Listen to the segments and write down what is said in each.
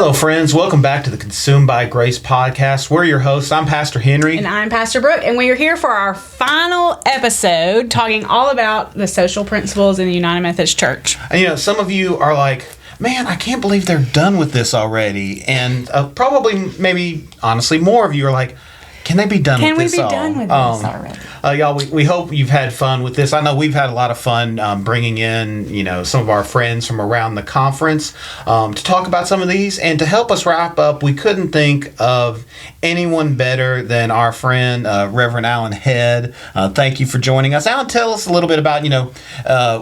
Hello, friends. Welcome back to the Consumed by Grace podcast. We're your hosts. I'm Pastor Henry. And I'm Pastor Brooke. And we are here for our final episode talking all about the social principles in the United Methodist Church. And some of you are like, man, I can't believe they're done with this already. And probably, maybe, honestly, more of you are like, can they be done with this? Can we be done with this already? Y'all, we hope you've had fun with this. I know we've had a lot of fun bringing in, some of our friends from around the conference to talk about some of these. And to help us wrap up, we couldn't think of anyone better than our friend, Reverend Alan Head. Thank you for joining us. Alan, tell us a little bit about,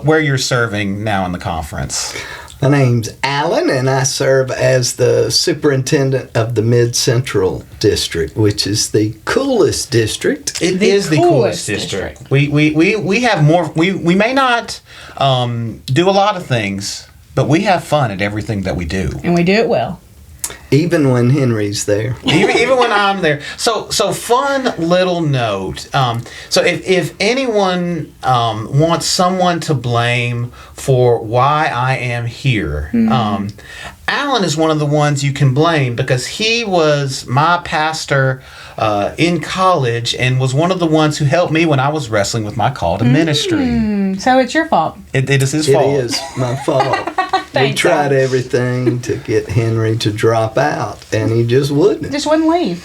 where you're serving now in the conference. My name's Alan, and I serve as the superintendent of the Mid-Central District, which is the coolest district. It is the coolest district. We have more. We may not do a lot of things, but we have fun at everything that we do, and we do it well. Even when Henry's there. even when I'm there. So fun little note. So if anyone wants someone to blame for why I am here, Alan is one of the ones you can blame because he was my pastor in college and was one of the ones who helped me when I was wrestling with my call to ministry. So it's your fault. It is his fault. It is my fault. We tried everything to get Henry to drop out, and he just wouldn't. Just wouldn't leave.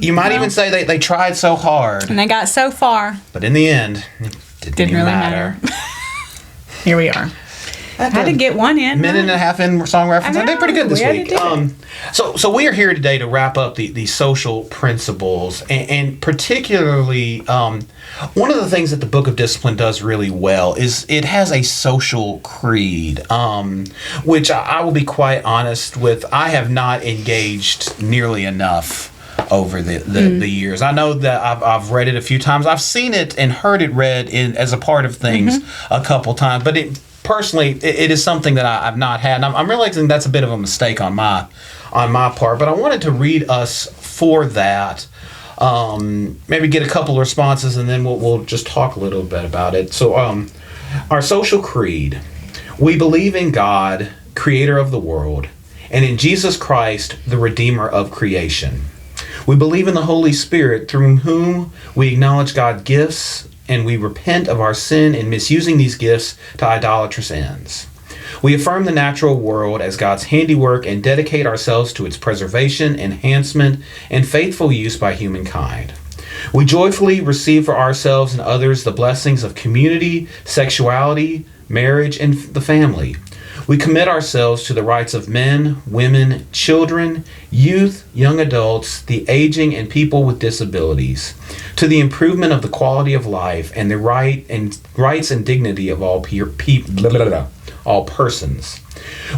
You might even say they tried so hard. And they got so far. But in the end, it didn't really matter. Here we are. I had to get one in. Minute and a half in song reference. I did pretty good this week. So we are here today to wrap up the social principles, and particularly one of the things that the Book of Discipline does really well is it has a social creed, which I will be quite honest with, I have not engaged nearly enough over the years. I know that I've read it a few times. I've seen it and heard it read as a part of things a couple times, but personally, it is something that I've not had, and I'm realizing that's a bit of a mistake on my part. But I wanted to read us for that, maybe get a couple of responses, and then we'll just talk a little bit about it. So, our social creed: we believe in God, Creator of the world, and in Jesus Christ, the Redeemer of creation. We believe in the Holy Spirit, through whom we acknowledge God's gifts, and we repent of our sin in misusing these gifts to idolatrous ends. We affirm the natural world as God's handiwork and dedicate ourselves to its preservation, enhancement, and faithful use by humankind. We joyfully receive for ourselves and others the blessings of community, sexuality, marriage, and the family. We commit ourselves to the rights of men, women, children, youth, young adults, the aging, and people with disabilities, to the improvement of the quality of life and the rights and dignity of all persons.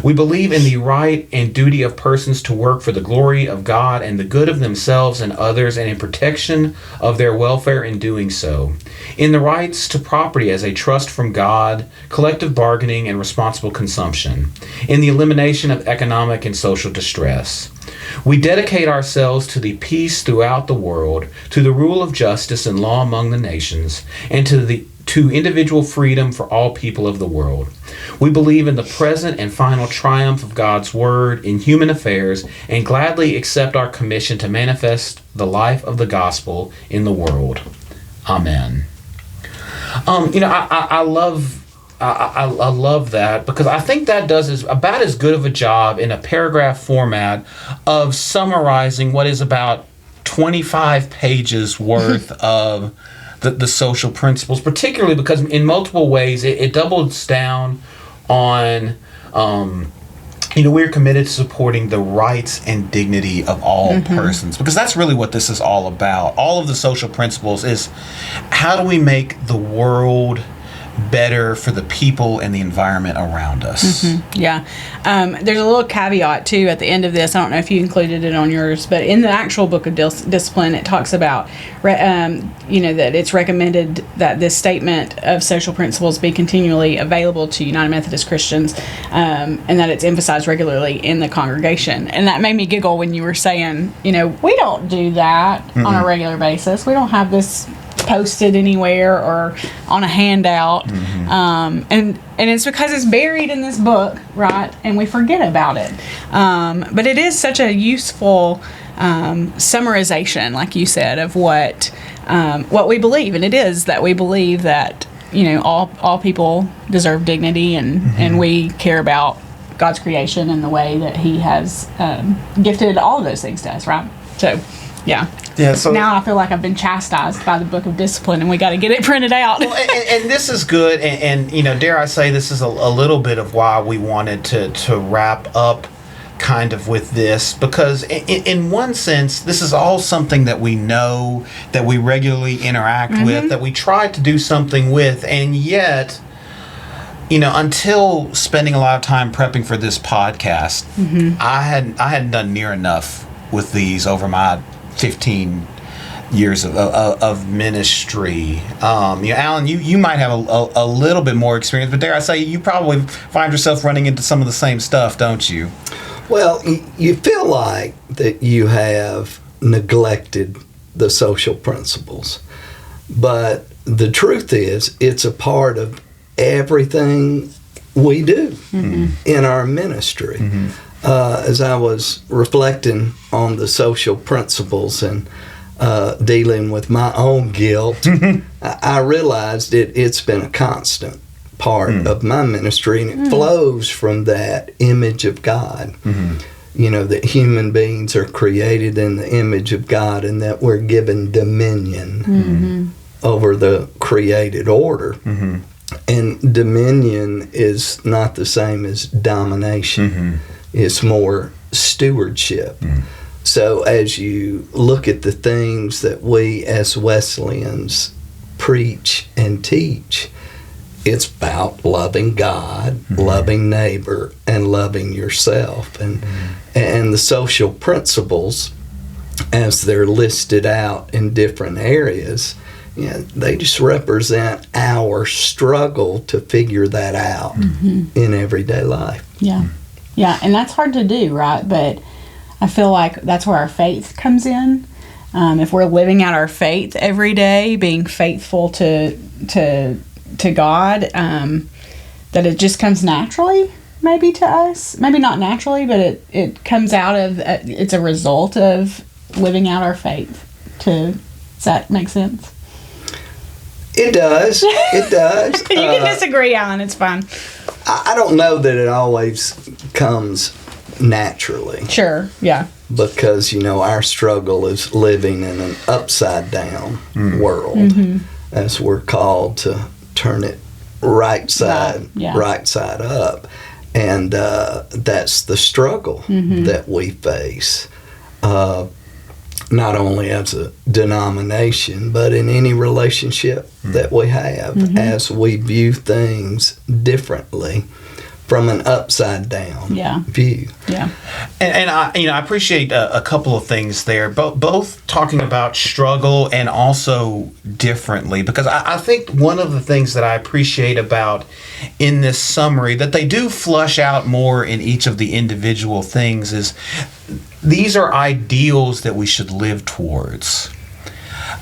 We believe in the right and duty of persons to work for the glory of God and the good of themselves and others, and in protection of their welfare in doing so. In the rights to property as a trust from God, collective bargaining, and responsible consumption. In the elimination of economic and social distress. We dedicate ourselves to the peace throughout the world, to the rule of justice and law among the nations, and to individual freedom for all people of the world. We believe in the present and final triumph of God's Word in human affairs and gladly accept our commission to manifest the life of the gospel in the world. Amen. I love that because I think that does about as good of a job in a paragraph format of summarizing what is about 25 pages worth of the social principles, particularly because in multiple ways it doubles down on, we're committed to supporting the rights and dignity of all persons, because that's really what this is all about. All of the social principles is how do we make the world better for the people and the environment around us. Yeah. There's a little caveat, too, at the end of this. I don't know if you included it on yours, but in the actual Book of Discipline, it talks about, that it's recommended that this statement of social principles be continually available to United Methodist Christians, and that it's emphasized regularly in the congregation. And that made me giggle when you were saying, we don't do that on a regular basis. We don't have this posted anywhere or on a handout. And it's because it's buried in this book, right? And we forget about it. But it is such a useful summarization, like you said, of what we believe. And it is that we believe that, all people deserve dignity, and we care about God's creation and the way that He has gifted all of those things to us, right? So, yeah. So now I feel like I've been chastised by the Book of Discipline, and we got to get it printed out. Well, and this is good, and dare I say, this is a little bit of why we wanted to wrap up kind of with this, because in one sense, this is all something that we know, that we regularly interact with, that we try to do something with, and yet, until spending a lot of time prepping for this podcast, I hadn't done near enough with these over my 15 years of ministry. Alan, you might have a little bit more experience, but dare I say, you probably find yourself running into some of the same stuff, don't you? Well, you feel like that you have neglected the social principles, but the truth is, it's a part of everything we do in our ministry. As I was reflecting on the social principles and dealing with my own guilt, I realized it's been a constant part of my ministry, and it flows from that image of God. That human beings are created in the image of God, and that we're given dominion over the created order. And dominion is not the same as domination. It's more stewardship. So as you look at the things that we as Wesleyans preach and teach, it's about loving God, loving neighbor, and loving yourself. And the social principles, as they're listed out in different areas, they just represent our struggle to figure that out in everyday life. Yeah, and that's hard to do, right? But I feel like that's where our faith comes in. If we're living out our faith every day, being faithful to God, that it just comes naturally, maybe to us. Maybe not naturally, but it comes out of, it's a result of living out our faith. Does that make sense? It does. It does. You can disagree, Alan. It's fine. I don't know that it always comes naturally. Sure, yeah. Because, our struggle is living in an upside down world, as we're called to turn it right side up. And that's the struggle that we face. Not only as a denomination, but in any relationship that we have, as we view things differently from an upside down view. Yeah. And I appreciate a couple of things there, both talking about struggle and also differently, because I think one of the things that I appreciate about in this summary that they do flush out more in each of the individual things is these are ideals that we should live towards.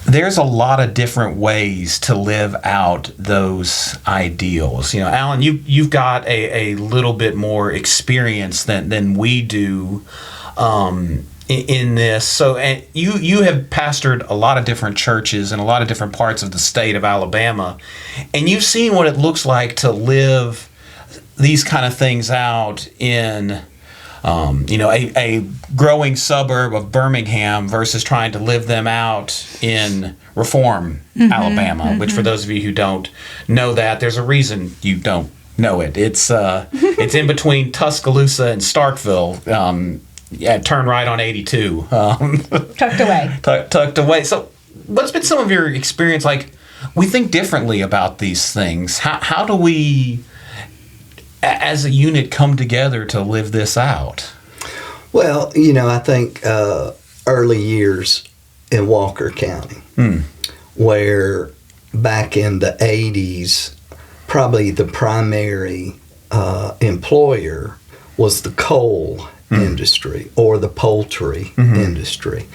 There's a lot of different ways to live out those ideals. Alan, you've got a little bit more experience than we do in this. So, and you have pastored a lot of different churches in a lot of different parts of the state of Alabama, and you've seen what it looks like to live these kind of things out in a growing suburb of Birmingham versus trying to live them out in Reform, Alabama, which for those of you who don't know that, there's a reason you don't know it. It's in between Tuscaloosa and Starkville. Turn right on 82. Tucked away. Tucked away. So what's been some of your experience? Like, we think differently about these things. How do we, as a unit, come together to live this out? Well, I think early years in Walker County, where back in the 80s, probably the primary employer was the coal industry or the poultry industry.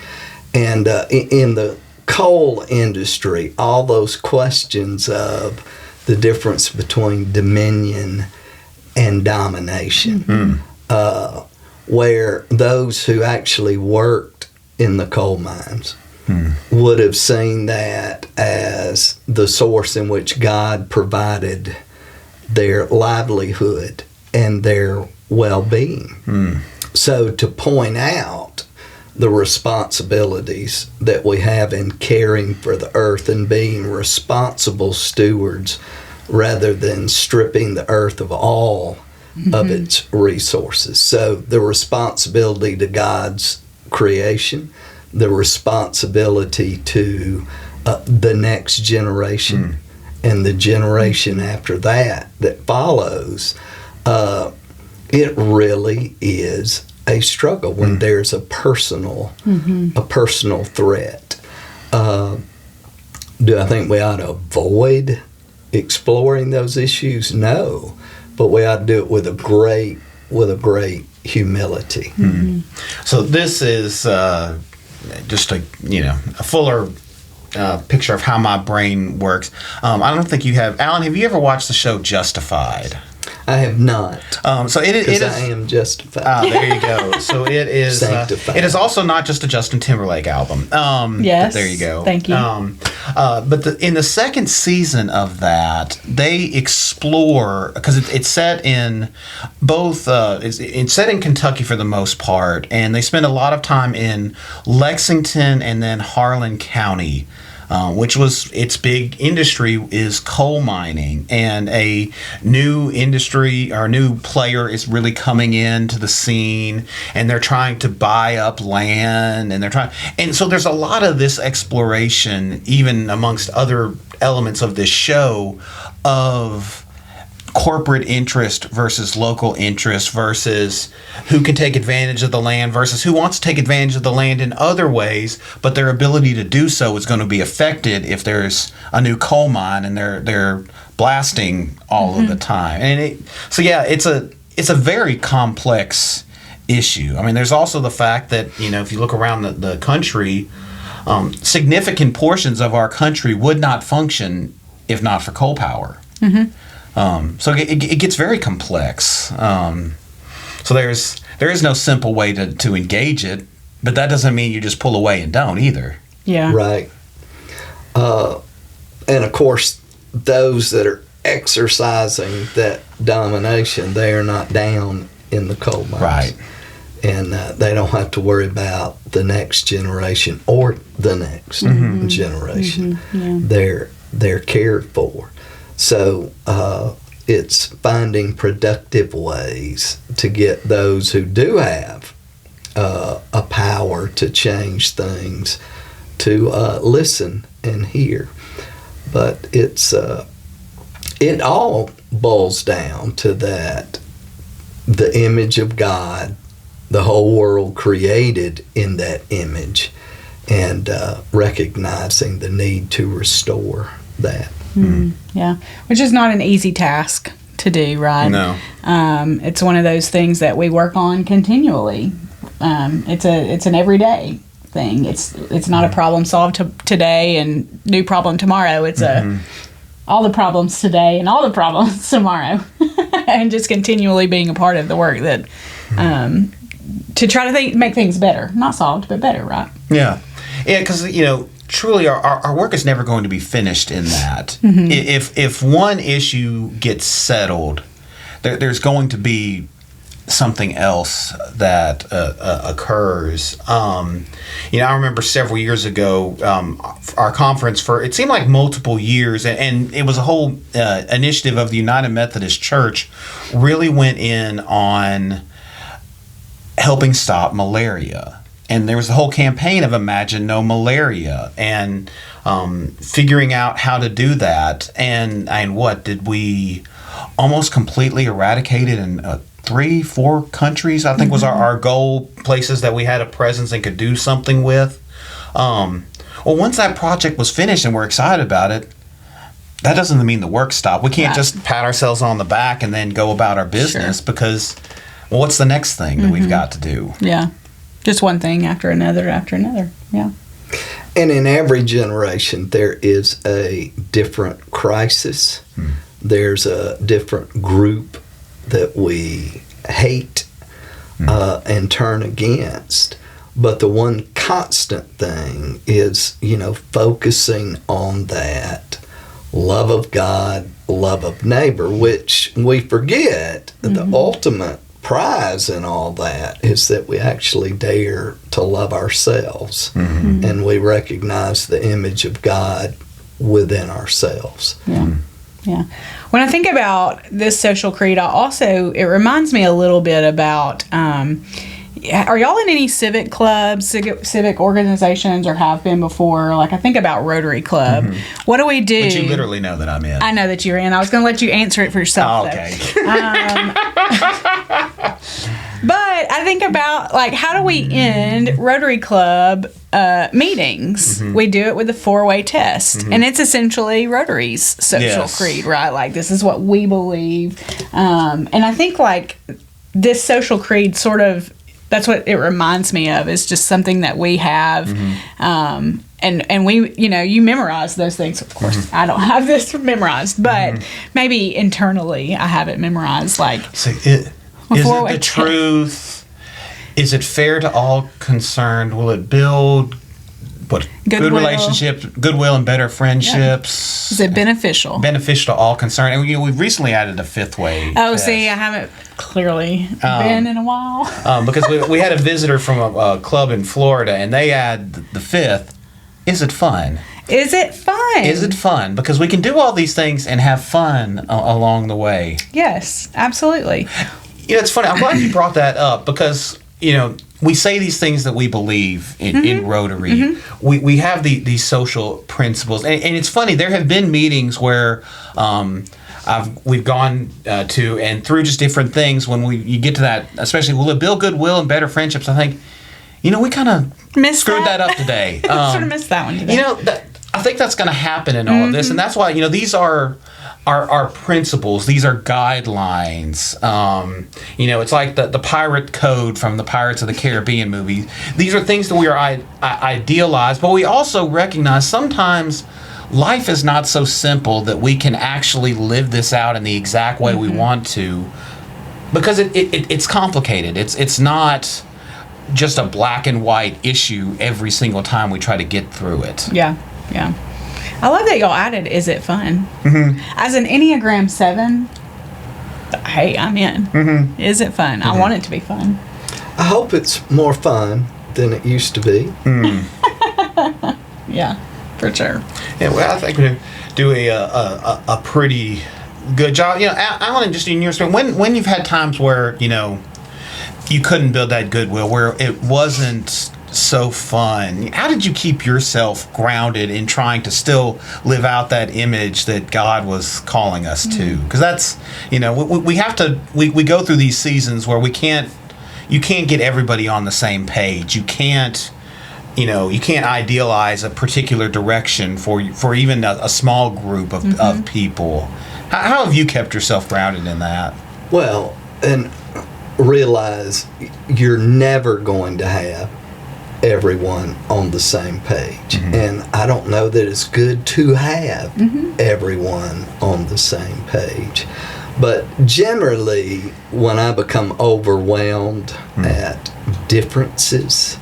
And in the coal industry, all those questions of the difference between dominion and domination, where those who actually worked in the coal mines would have seen that as the source in which God provided their livelihood and their well-being. So to point out the responsibilities that we have in caring for the earth and being responsible stewards rather than stripping the earth of all of its resources. So the responsibility to God's creation, the responsibility to the next generation and the generation after that follows, it really is a struggle when there's a personal threat. Do I think we ought to avoid exploring those issues? No, but we ought to do it with a great humility. So this is just a fuller picture of how my brain works. I don't think you have, Alan. Have you ever watched the show Justified? I have not. So it is. I am justified. There you go. So it is. Sanctified. It is also not just a Justin Timberlake album. Yes. There you go. Thank you. But in the second season of that, they explore, because it's set in both. It's set in Kentucky for the most part, and they spend a lot of time in Lexington and then Harlan County. Which was its big industry is coal mining, and a new industry or a new player is really coming into the scene, and they're trying to buy up land, and so there's a lot of this exploration, even amongst other elements of this show, of corporate interest versus local interest versus who can take advantage of the land versus who wants to take advantage of the land in other ways, but their ability to do so is going to be affected if there's a new coal mine and they're blasting all of the time. And it's a very complex issue. I mean, there's also the fact that, if you look around the country, significant portions of our country would not function if not for coal power. So it gets very complex. So there is no simple way to engage it, but that doesn't mean you just pull away and don't either. Yeah. Right. And of course, those that are exercising that domination, they are not down in the coal mines. Right. And they don't have to worry about the next generation or the next generation. Yeah. They're cared for. So it's finding productive ways to get those who do have a power to change things to listen and hear. But it all boils down to that the image of God, the whole world created in that image, and recognizing the need to restore that. Yeah, which is not an easy task to do, right? No. It's one of those things that we work on continually. It's an everyday thing. It's not a problem solved today and new problem tomorrow. It's all the problems today and all the problems tomorrow, and just continually being a part of the work that to try to make things better, not solved, but better, right? Yeah, because truly, our work is never going to be finished in that. If one issue gets settled, there's going to be something else that occurs. I remember several years ago, our conference it seemed like multiple years, and it was a whole initiative of the United Methodist Church, really went in on helping stop malaria. And there was the whole campaign of Imagine No Malaria, and figuring out how to do that. And what did we almost completely eradicate it in 3-4 countries? I think was our goal, places that we had a presence and could do something with. Well, once that project was finished and we're excited about it, that doesn't mean the work stopped. We can't just pat ourselves on the back and then go about our business because, well, what's the next thing that we've got to do? Yeah. Just one thing after another, yeah. And in every generation, there is a different crisis. There's a different group that we hate and turn against. But the one constant thing is, focusing on that love of God, love of neighbor, which we forget the ultimate prize in all that is that we actually dare to love ourselves and we recognize the image of God within ourselves. Yeah. When I think about this social creed, it reminds me a little bit about, are y'all in any civic clubs, civic organizations, or have been before? Like, I think about Rotary Club. What do we do? But you literally know that I'm in. I know that you're in. I was going to let you answer it for yourself. Oh, okay. But I think about, like, how do we end Rotary Club meetings? We do it with a 4-way test. And it's essentially Rotary's social creed, right? Like, this is what we believe. And I think, like, this social creed sort of, that's what it reminds me of, is just something that we have. And we, you memorize those things. Of course, I don't have this memorized, but maybe internally I have it memorized. Like, so is it the truth? Is it fair to all concerned? Will it build good relationships, goodwill, and better friendships? Is it beneficial? Beneficial to all concerned. And we've recently added a 5th way. Oh, test. see, I haven't clearly been in a while. Because we had a visitor from a club in Florida, and they add the 5th. Is it fun? Is it fun? Is it fun? Because we can do all these things and have fun along the way. Yes, absolutely. It's funny. I'm glad you brought that up because, we say these things that we believe in Rotary. We have these social principles. And it's funny. There have been meetings where we've gone to and through just different things when you get to that, especially will it build goodwill and better friendships? I think, we kind of screwed that up today. Sort of missed that one today. I think that's going to happen in all of this. And that's why, these are our principles. These are guidelines. It's like the pirate code from the Pirates of the Caribbean movie. These are things that we are idealized, but we also recognize sometimes life is not so simple that we can actually live this out in the exact way we want to, because it's complicated. It's not just a black and white issue every single time we try to get through it. Yeah. I love that y'all added, is it fun? As an Enneagram 7, hey, I'm in. Is it fun? I want it to be fun. I hope it's more fun than it used to be. Yeah, for sure. Yeah, well, I think we do a pretty good job. Alan, just in your experience, when you've had times where, you couldn't build that goodwill, where it wasn't so fun, how did you keep yourself grounded in trying to still live out that image that God was calling us to? Because that's, we have to, we go through these seasons where you can't get everybody on the same page. You can't idealize a particular direction for even a small group of people. How have you kept yourself grounded in that? Well, and realize you're never going to have everyone on the same page. And I don't know that it's good to have everyone on the same page. But generally, when I become overwhelmed at differences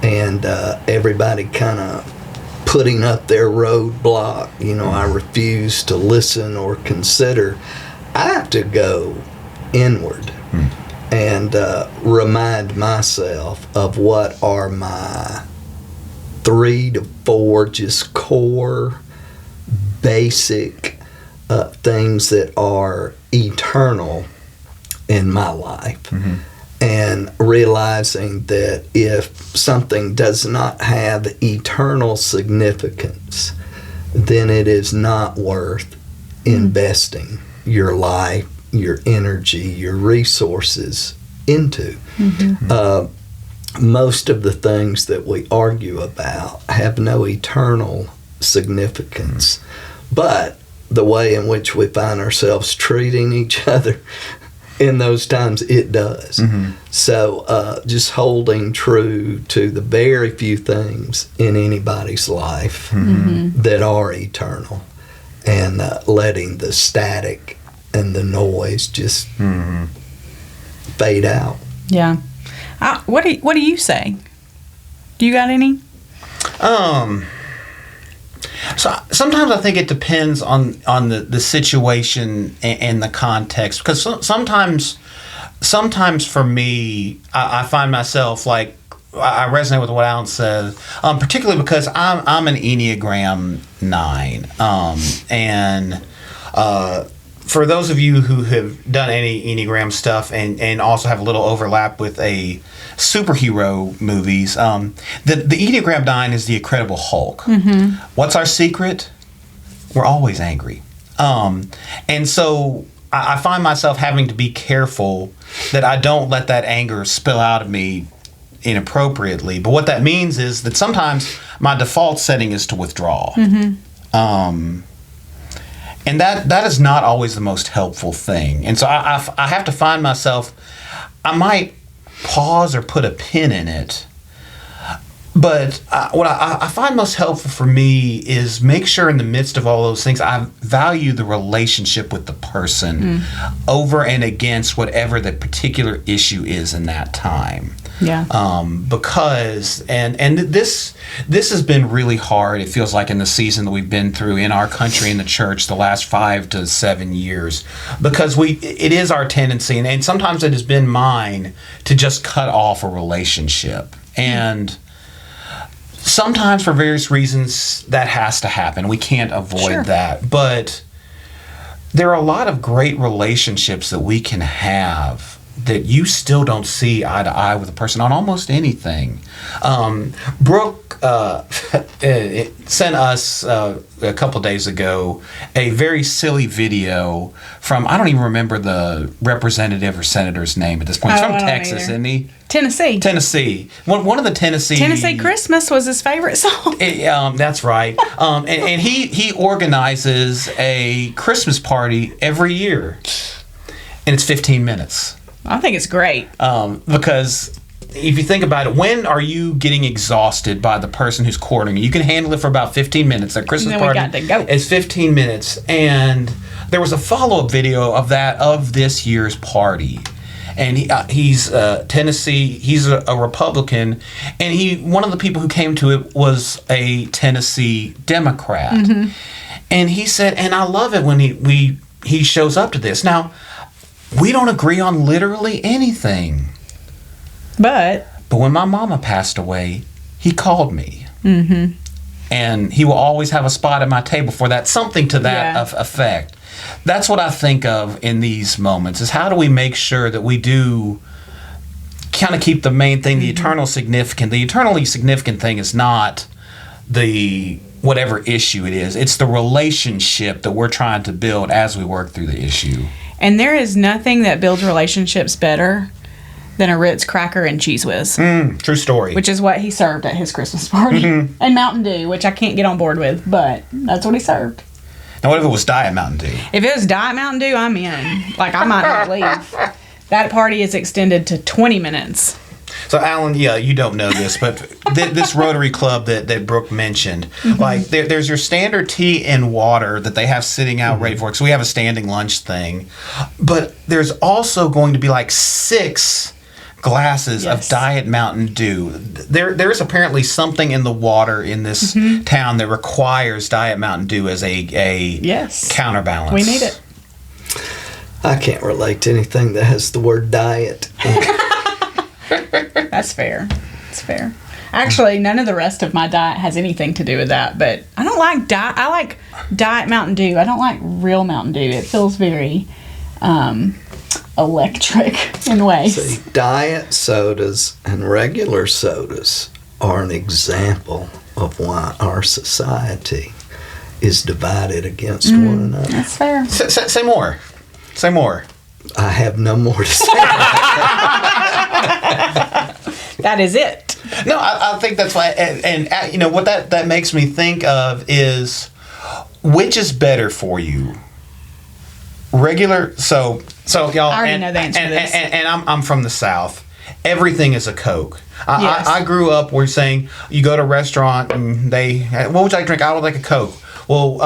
and everybody kind of putting up their roadblock, I refuse to listen or consider, I have to go inward and remind myself of what are my 3 to 4 just core basic things that are eternal in my life. And realizing that if something does not have eternal significance, then it is not worth investing your life, your energy, your resources into. Most of the things that we argue about have no eternal significance, but the way in which we find ourselves treating each other in those times, it does. So just holding true to the very few things in anybody's life that are eternal, and letting the static and the noise just fade out. Yeah. What do you say? Do you got any? So sometimes I think it depends on the situation and the context, because sometimes for me, I find myself like, I resonate with what Alan says, particularly because I'm an Enneagram 9, and for those of you who have done any Enneagram stuff and also have a little overlap with a superhero movies, the Enneagram 9 is the Incredible Hulk. What's our secret? We're always angry. And so I find myself having to be careful that I don't let that anger spill out of me inappropriately. But what that means is that sometimes my default setting is to withdraw. And that is not always the most helpful thing. And so I have to find myself, I might pause or put a pin in it. But what I find most helpful for me is make sure in the midst of all those things, I value the relationship with the person over and against whatever the particular issue is in that time. Yeah. Because and this has been really hard. It feels like in the season that we've been through in our country, in the church, the last 5 to 7 years, because it is our tendency, and sometimes it has been mine, to just cut off a relationship. And sometimes for various reasons that has to happen. We can't avoid that. But there are a lot of great relationships that we can have that you still don't see eye to eye with a person on almost anything. Brooke sent us a couple days ago a very silly video from, I don't even remember the representative or senator's name at this point. He's from Texas, isn't he? Tennessee. One of the Tennessee Christmas was his favorite song. That's right. And he organizes a Christmas party every year, and it's 15 minutes. I think it's great. Because if you think about it, when are you getting exhausted by the person who's courting you? You can handle it for about 15 minutes. That Christmas party is 15 minutes. And there was a follow-up video of this year's party. And he's Tennessee. He's a Republican, and one of the people who came to it was a Tennessee Democrat. And he said, and I love it when he shows up to this. Now, we don't agree on literally anything. But when my mama passed away, he called me. And he will always have a spot at my table for that, something to that effect. That's what I think of in these moments, is how do we make sure that we do kind of keep the main thing, the eternal significant. The eternally significant thing is not the whatever issue it is. It's the relationship that we're trying to build as we work through the issue. And there is nothing that builds relationships better than a Ritz cracker and Cheese Whiz. True story. Which is what he served at his Christmas party. And Mountain Dew, which I can't get on board with, but that's what he served. Now, what if it was Diet Mountain Dew? If it was Diet Mountain Dew, I'm in. Like, I might not leave. That party is extended to 20 minutes. So, Alan, you don't know this, but this Rotary Club that Brooke mentioned, like there's your standard tea and water that they have sitting out ready for it. So we have a standing lunch thing. But there's also going to be like 6 glasses of Diet Mountain Dew. There's apparently something in the water in this town that requires Diet Mountain Dew as a counterbalance. We need it. I can't relate to anything that has the word diet. That's fair. It's fair. Actually, none of the rest of my diet has anything to do with that, but I don't like diet. I like Diet Mountain Dew. I don't like real Mountain Dew. It feels very electric in ways. See, diet sodas and regular sodas are an example of why our society is divided against one another. That's fair. Say more. Say more. I have no more to say. That is it. No, I think that's why. And you know, what that makes me think of is, which is better for you? Regular, so So y'all, I already know the answer to this. And I'm from the South. Everything is a Coke. Yes. I grew up where saying you go to a restaurant and what would you like to drink? I would like a Coke. Well,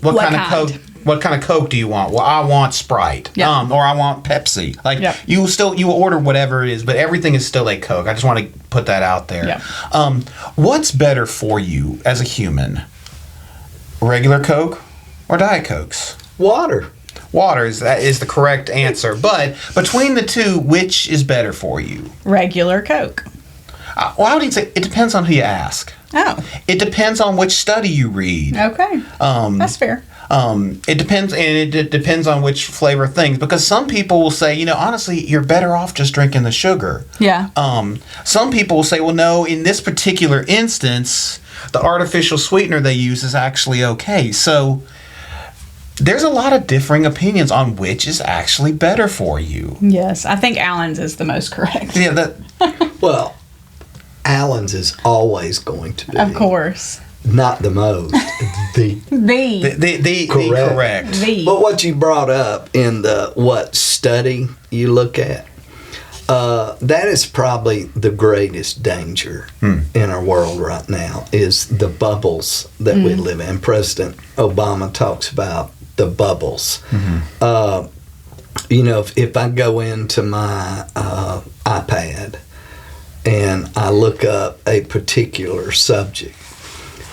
what kind of Coke? What kind of Coke do you want? Well, I want Sprite. Yep. Or I want Pepsi. Like Yep. you will order whatever it is, but everything is still a Coke. I just want to put that out there. Yep. What's better for you as a human? Regular Coke or Diet Cokes? Water. Water is the correct answer. But between the two, which is better for you? Regular Coke. Well, I would even say it depends on who you ask. Oh. It depends on which study you read. Okay. That's fair. It depends, and it depends on which flavor things. Because some people will say, honestly, you're better off just drinking the sugar. Yeah. Some people will say, well, no, in this particular instance, the artificial sweetener they use is actually okay. So there's a lot of differing opinions on which is actually better for you. Yes, I think Allen's is the most correct. Yeah, Well, Allen's is always going to be. Of course. Not the most. The the correct. But what you brought up in the what study you look at, that is probably the greatest danger in our world right now is the bubbles that we live in. President Obama talks about the bubbles. If I go into my iPad and I look up a particular subject,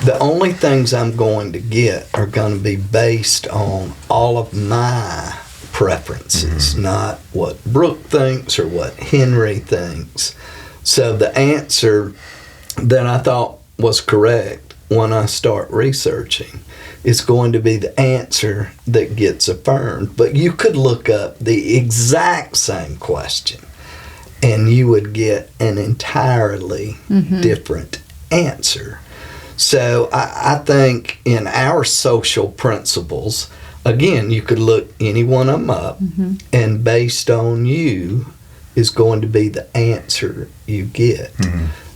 the only things I'm going to get are going to be based on all of my preferences, not what Brooke thinks or what Henry thinks. So the answer that I thought was correct when I start researching is going to be the answer that gets affirmed. But you could look up the exact same question and you would get an entirely different answer. So I think in our social principles, again, you could look any one of them up, and based on you is going to be the answer you get.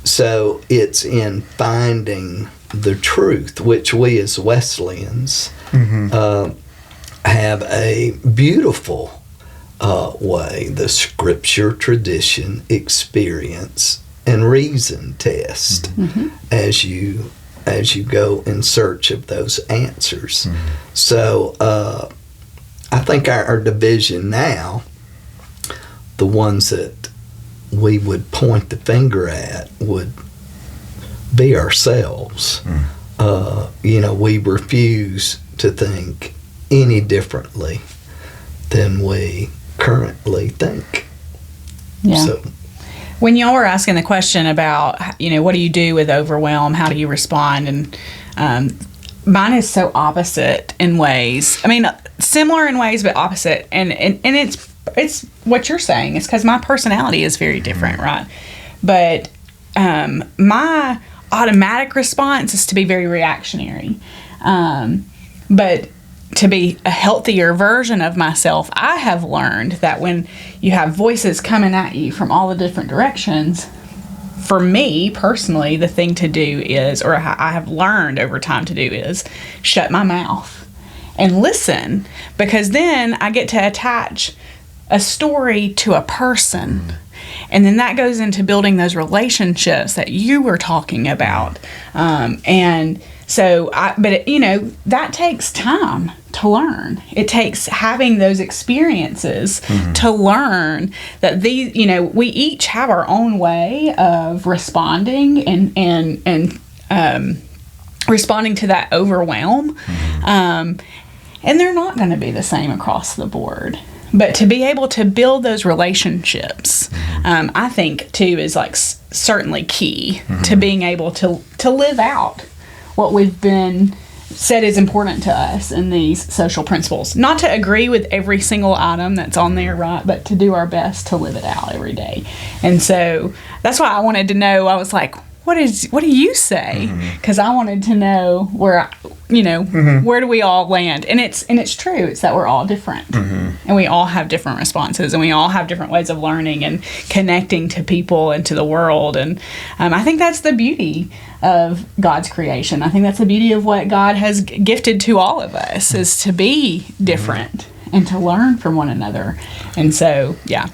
So it's in finding the truth, which we as Wesleyans have a beautiful way, the scripture, tradition, experience, and reason test as you go in search of those answers. So I think our division now, the ones that we would point the finger at would be ourselves. We refuse to think any differently than we currently think. Yeah. So, when y'all were asking the question about, what do you do with overwhelm? How do you respond? And mine is so opposite in ways. I mean, similar in ways, but opposite. And it's what you're saying. It's because my personality is very different, right? But my automatic response is to be very reactionary. But to be a healthier version of myself, I have learned that when you have voices coming at you from all the different directions, for me personally, the thing to do is, or I have learned over time to do is, shut my mouth and listen, because then I get to attach a story to a person. And then that goes into building those relationships that you were talking about. That takes time to learn. It takes having those experiences to learn that we each have our own way of responding and responding to that overwhelm. And they're not going to be the same across the board. But to be able to build those relationships, I think, too, is certainly key to being able to live out what we've been said is important to us in these social principles. Not to agree with every single item that's on there, right? But to do our best to live it out every day. And so that's why I wanted to know. I was like, what do you say? Because I wanted to know where do we all land? And it's true. It's that we're all different, and we all have different responses, and we all have different ways of learning and connecting to people and to the world. And I think that's the beauty of God's creation. I think that's the beauty of what God has gifted to all of us, is to be different and to learn from one another. And so, yeah.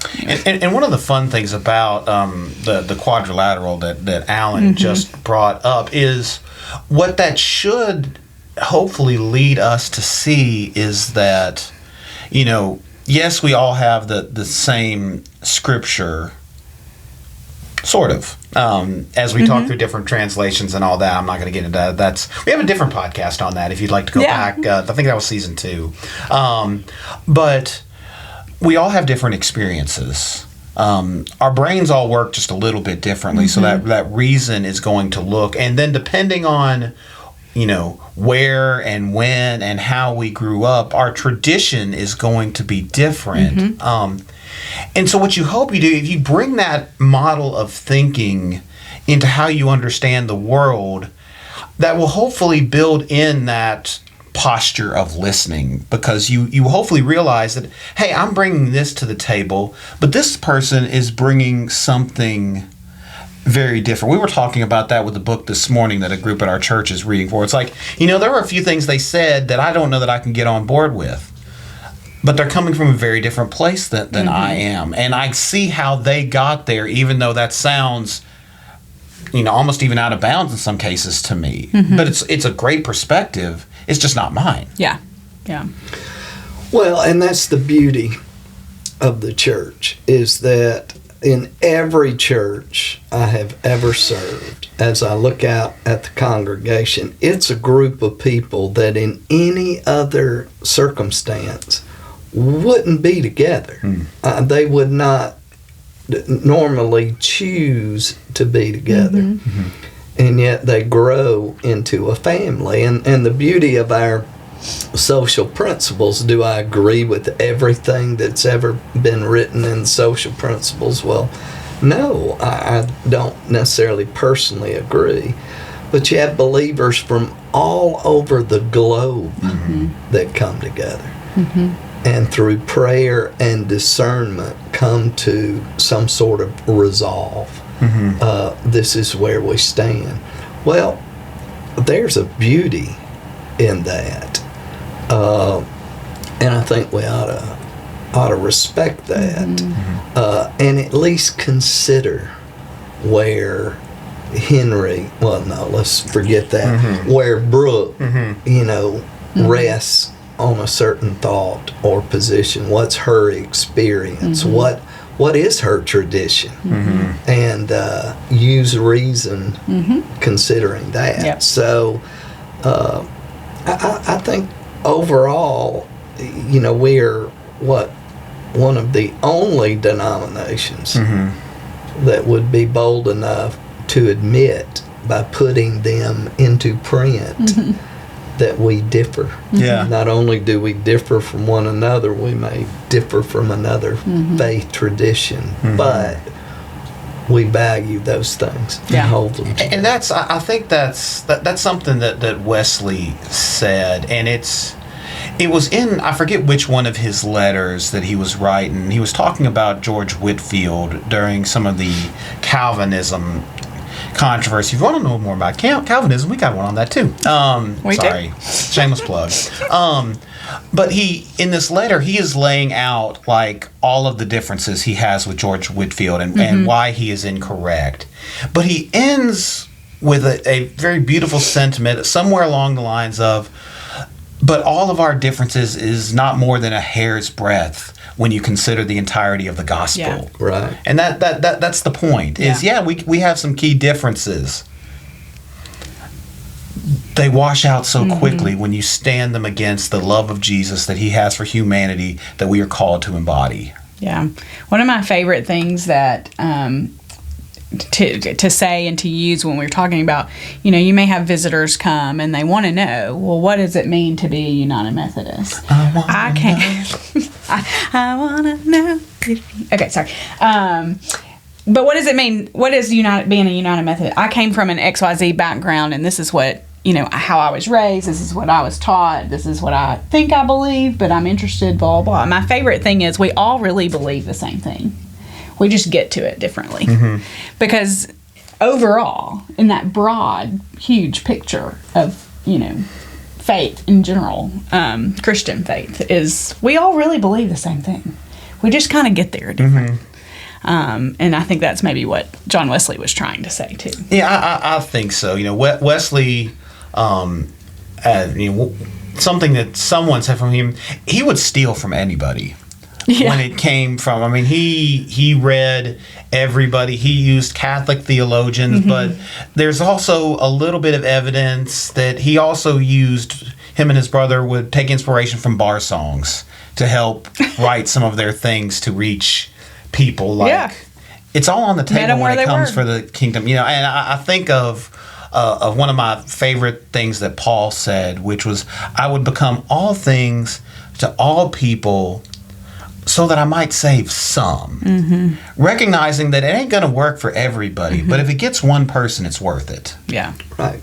And one of the fun things about the quadrilateral that Alan just brought up is what that should hopefully lead us to see is that, yes, we all have the same scripture, sort of. As we talk through different translations and all that, I'm not going to get into that. We have a different podcast on that if you'd like to go back. I think that was season 2. But we all have different experiences. Our brains all work just a little bit differently, so that reason is going to look. And then depending on, where and when and how we grew up, our tradition is going to be different. And so what you hope you do, if you bring that model of thinking into how you understand the world, that will hopefully build in that posture of listening, because you hopefully realize that, hey, I'm bringing this to the table, but this person is bringing something very different. We were talking about that with the book this morning that a group at our church is reading for. It's like, there were a few things they said that I don't know that I can get on board with. But they're coming from a very different place than I am. And I see how they got there, even though that sounds, almost even out of bounds in some cases to me. But it's a great perspective. It's just not mine. Yeah. Well, and that's the beauty of the church, is that in every church I have ever served, as I look out at the congregation, it's a group of people that in any other circumstance wouldn't be together. They would not normally choose to be together. And yet they grow into a family. And the beauty of our social principles, do I agree with everything that's ever been written in social principles? Well, no, I don't necessarily personally agree. But you have believers from all over the globe that come together. And through prayer and discernment come to some sort of resolve. This is where we stand. Well, there's a beauty in that. And I think we ought to respect that. And at least consider where Henry, let's forget that, where Brooke, rests on a certain thought or position. What's her experience? What is her tradition? And use reason considering that. So I think overall, we're one of the only denominations that would be bold enough to admit, by putting them into print, that we differ. Not only do we differ from one another, we may differ from another faith tradition, but we value those things and hold them together. And I think that's something that Wesley said, and it was in, I forget which one of his letters that he was writing. He was talking about George Whitefield during some of the Calvinism controversy. If you want to know more about Calvinism, we got one on that too. Sorry, shameless plug. But in this letter, he is laying out like all of the differences he has with George Whitefield and why he is incorrect. But he ends with a very beautiful sentiment somewhere along the lines of, but all of our differences is not more than a hair's breadth when you consider the entirety of the gospel. Yeah. Right. And that's the point. We have some key differences. They wash out so quickly when you stand them against the love of Jesus that he has for humanity that we are called to embody. Yeah. One of my favorite things that to say and to use when we're talking about, you may have visitors come and they want to know, well, what does it mean to be a United Methodist? I can't. I want to know. Okay, sorry. But what does it mean? What is being a United Methodist? I came from an XYZ background, and this is what, how I was raised. This is what I was taught. This is what I think I believe, but I'm interested, blah, blah. My favorite thing is we all really believe the same thing. We just get to it differently. Because overall, in that broad, huge picture of, faith in general, Christian faith, is we all really believe the same thing. We just kind of get there different. And I think that's maybe what John Wesley was trying to say too. Yeah, I think so. Wesley, something that someone said from him, he would steal from anybody. Yeah. When it came from, he read everybody. He used Catholic theologians, but there's also a little bit of evidence that he also used, him and his brother would take inspiration from bar songs to help write some of their things to reach people. It's all on the table when it comes for the kingdom. And I think of one of my favorite things that Paul said, which was, I would become all things to all people so that I might save some. Recognizing that it ain't going to work for everybody, but if it gets one person, it's worth it. Yeah. Right.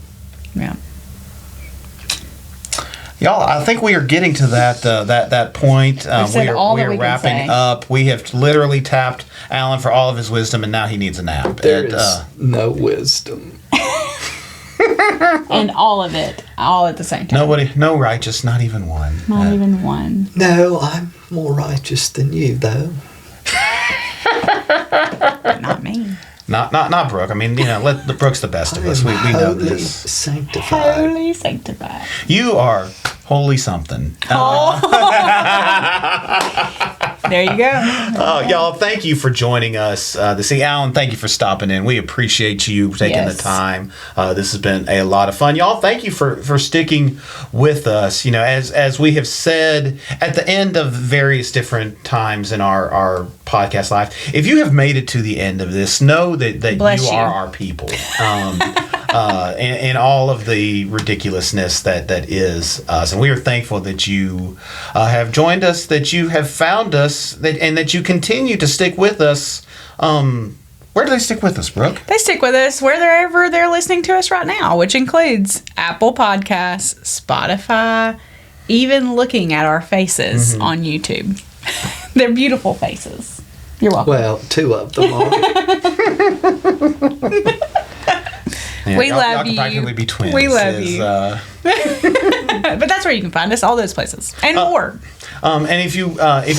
Yeah. Y'all, I think we are getting to that point. We are wrapping up. We have literally tapped Alan for all of his wisdom, and now he needs a nap. There is no wisdom. And all of it, all at the same time. No righteous, not even one. Not even one. No, I'm more righteous than you, though. But not me. Not Brooke. Let Brooke's the best of us. We know this. Sanctified. Holy sanctified. You are holy something. There you go. Y'all, thank you for joining us this evening. Alan, thank you for stopping in. We appreciate you taking the time. This has been a lot of fun. Y'all, thank you for sticking with us. As we have said at the end of various different times in our podcast life, if you have made it to the end of this, know that you are our people. And all of the ridiculously that is us. And we are thankful that you have joined us, that you have found us, and that you continue to stick with us. Where do they stick with us, Brooke? They stick with us wherever they're listening to us right now, which includes Apple Podcasts, Spotify, even looking at our faces on YouTube. They're beautiful faces. You're welcome. Well, 2 of them are. Yeah, we love you. You. Practically be twins. We love you. But that's where you can find us, all those places, and more. And if you're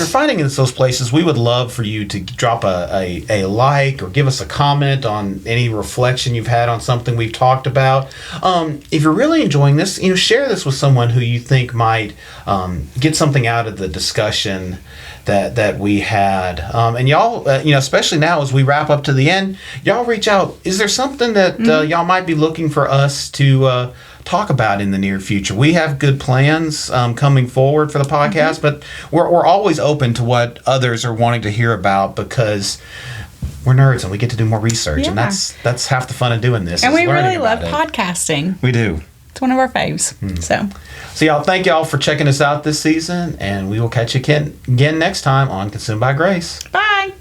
finding us those places, we would love for you to drop a like or give us a comment on any reflection you've had on something we've talked about. If you're really enjoying this, share this with someone who you think might get something out of the discussion that we had. And y'all, especially now as we wrap up to the end, y'all reach out. Is there something that y'all might be looking for us to talk about in the near future? We have good plans coming forward for the podcast, but we're always open to what others are wanting to hear about, because we're nerds and we get to do more research, and that's half the fun of doing this. And we really love podcasting. We do. It's one of our faves. So y'all, thank y'all for checking us out this season, and we will catch you again next time on Consumed by Grace. Bye.